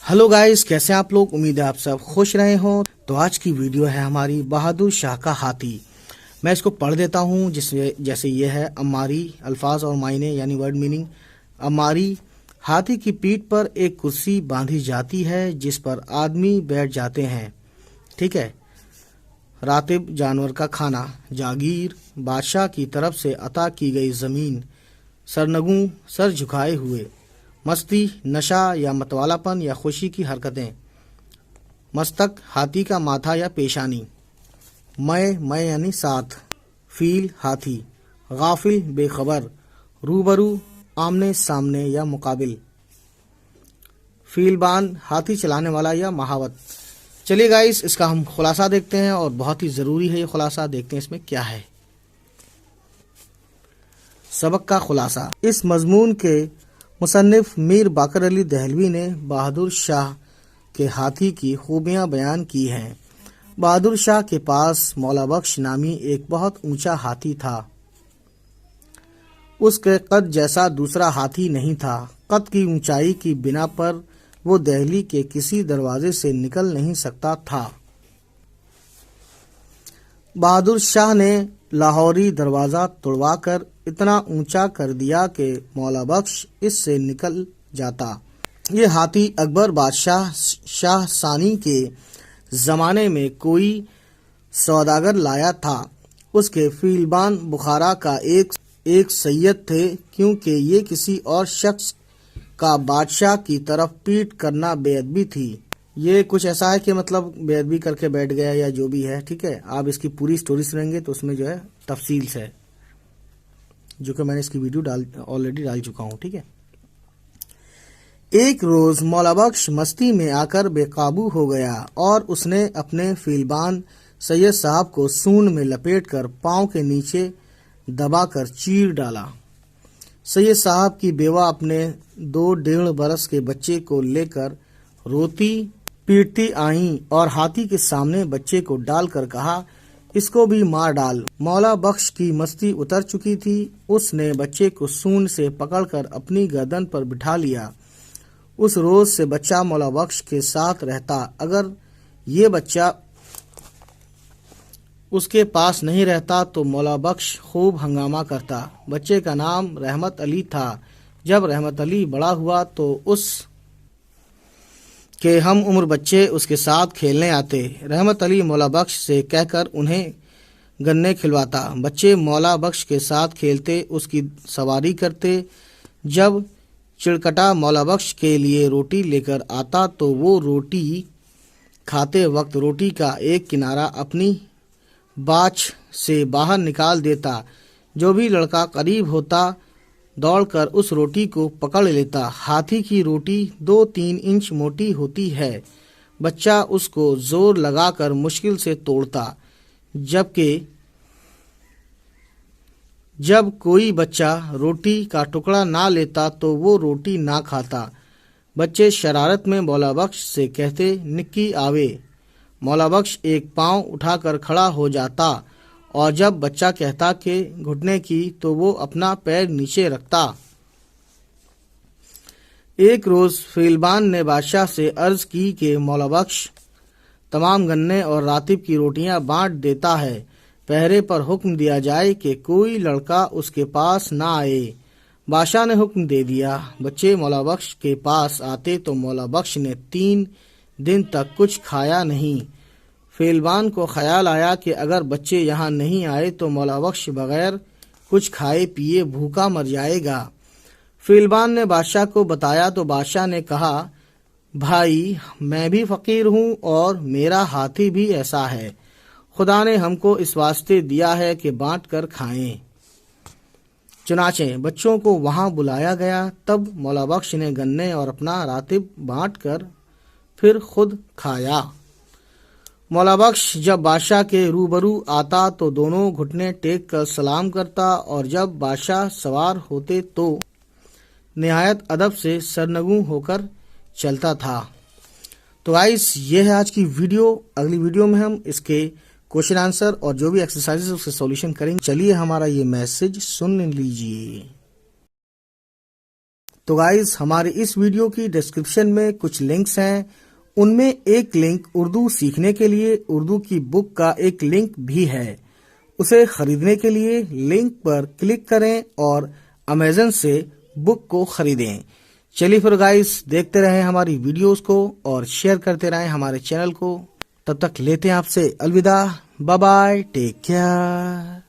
Hello guys, कैसे हैं आप लोग। उम्मीद है आप सब खुश रहे हो। तो आज की वीडियो है हमारी बहादुर शाह का हाथी। मैं इसको पढ़ देता हूँ जिसमें जैसे ये है। अमारी अल्फाज और मायने यानी वर्ड मीनिंग। अमारी, हाथी की पीठ पर एक कुर्सी बांधी जाती है जिस पर आदमी बैठ जाते हैं। ठीक है। रातिब, जानवर का खाना। जागीर, बादशाह की तरफ से अता की गई जमीन। सरनगू, सर झुकाए हुए। मस्ती, नशा या मतवालापन या खुशी की हरकतें। मस्तक, हाथी का माथा या पेशानी। मैं यानी साथ। फील, हाथी। गाफिल, बेखबर। रूबरू, आमने सामने या मुकाबिल। फीलबान, हाथी चलाने वाला या महावत। चलिए गाइस, इसका हम खुलासा देखते हैं और बहुत ही ज़रूरी है ये खुलासा। देखते हैं इसमें क्या है। सबक का खुलासा। इस मजमून के मुसन्निफ मीर बाकर अली दहलवी ने बहादुर शाह के हाथी की खूबियां बयान की हैं। बहादुर शाह के पास मौला बख्श नामी एक बहुत ऊंचा हाथी था। उसके कद जैसा दूसरा हाथी नहीं था। कद की ऊंचाई की बिना पर वो दिल्ली के किसी दरवाजे से निकल नहीं सकता था। बहादुर शाह ने लाहौरी दरवाज़ा तोड़वाकर इतना ऊंचा कर दिया कि मौला बख्श इससे निकल जाता। ये हाथी अकबर बादशाह शाह सानी के ज़माने में कोई सौदागर लाया था। उसके फीलबान बुखारा का एक सैयद थे, क्योंकि ये किसी और शख्स का बादशाह की तरफ पीठ करना बेअदबी थी। ये कुछ ऐसा है कि मतलब बेअदबी करके बैठ गया या जो भी है। ठीक है। आप इसकी पूरी स्टोरी सुनेंगे तो उसमें जो है तफसील से, जो कि मैंने इसकी वीडियो ऑलरेडी डाल चुका हूँ। ठीक है। एक रोज मौला बख्श मस्ती में आकर बेकाबू हो गया और उसने अपने फीलबान सैयद साहब को सूंड में लपेटकर पांव के नीचे दबाकर चीर डाला। सैयद साहब की बेवा अपने 2 डेढ़ बरस के बच्चे को लेकर रोती पीटती आई और हाथी के सामने बच्चे को डालकर कहा, इसको भी मार डाल। मौला बख्श की मस्ती उतर चुकी थी। उसने बच्चे को सूंड से पकड़कर अपनी गर्दन पर बिठा लिया। उस रोज से बच्चा मौला बख्श के साथ रहता। अगर ये बच्चा उसके पास नहीं रहता तो मौला बख्श खूब हंगामा करता। बच्चे का नाम रहमत अली था। जब रहमत अली बड़ा हुआ तो उस के हम उम्र बच्चे उसके साथ खेलने आते। रहमत अली मौला बख्श से कहकर उन्हें गन्ने खिलवाता। बच्चे मौला बख्श के साथ खेलते, उसकी सवारी करते। जब चिड़कटा मौला बख्श के लिए रोटी लेकर आता तो वो रोटी खाते वक्त रोटी का एक किनारा अपनी बाछ से बाहर निकाल देता। जो भी लड़का करीब होता दौड़कर उस रोटी को पकड़ लेता। हाथी की रोटी 2-3 इंच मोटी होती है। बच्चा उसको जोर लगाकर मुश्किल से तोड़ता। जबकि जब कोई बच्चा रोटी का टुकड़ा ना लेता तो वो रोटी ना खाता। बच्चे शरारत में मौला बख्श से कहते, निक्की आवे। मौला बख्श एक पांव उठाकर खड़ा हो जाता और जब बच्चा कहता कि घुटने की तो वो अपना पैर नीचे रखता। एक रोज फीलबान ने बादशाह से अर्ज की कि मौला बख्श तमाम गन्ने और रातिब की रोटियां बांट देता है। पहरे पर हुक्म दिया जाए कि कोई लड़का उसके पास ना आए। बादशाह ने हुक्म दे दिया। बच्चे मौला बख्श के पास आते तो मौला बख्श ने 3 दिन तक कुछ खाया नहीं। फीलबान को ख्याल आया कि अगर बच्चे यहाँ नहीं आए तो मौला बख्श बगैर कुछ खाए पिए भूखा मर जाएगा। फीलबान ने बादशाह को बताया तो बादशाह ने कहा, भाई मैं भी फकीर हूँ और मेरा हाथी भी ऐसा है। खुदा ने हमको इस वास्ते दिया है कि बांट कर खाएं। चुनाचे बच्चों को वहां बुलाया गया। तब मौला बख्श ने गन्ने और अपना रातिब बांट कर फिर खुद खाया। मौला बख्श जब बादशाह के रूबरू आता तो दोनों घुटने टेक कर सलाम करता और जब बादशाह सवार होते तो निहायत अदब से सरनगू होकर चलता था। तो गाइस, ये है आज की वीडियो। अगली वीडियो में हम इसके क्वेश्चन आंसर और जो भी एक्सरसाइजेस उसके सॉल्यूशन करेंगे। चलिए हमारा ये मैसेज सुन लीजिए। تو گائز ہماری اس ویڈیو کی ڈسکرپشن میں کچھ لنکس ہیں، ان میں ایک لنک اردو سیکھنے کے لیے اردو کی بک کا ایک لنک بھی ہے۔ اسے خریدنے کے لیے لنک پر کلک کریں اور امیزن سے بک کو خریدیں۔ چلیے پھر گائز دیکھتے رہیں ہماری ویڈیوز کو اور شیئر کرتے رہیں ہمارے چینل کو۔ تب تک لیتے ہیں آپ سے الوداع، بائے بائے، ٹیک کیئر۔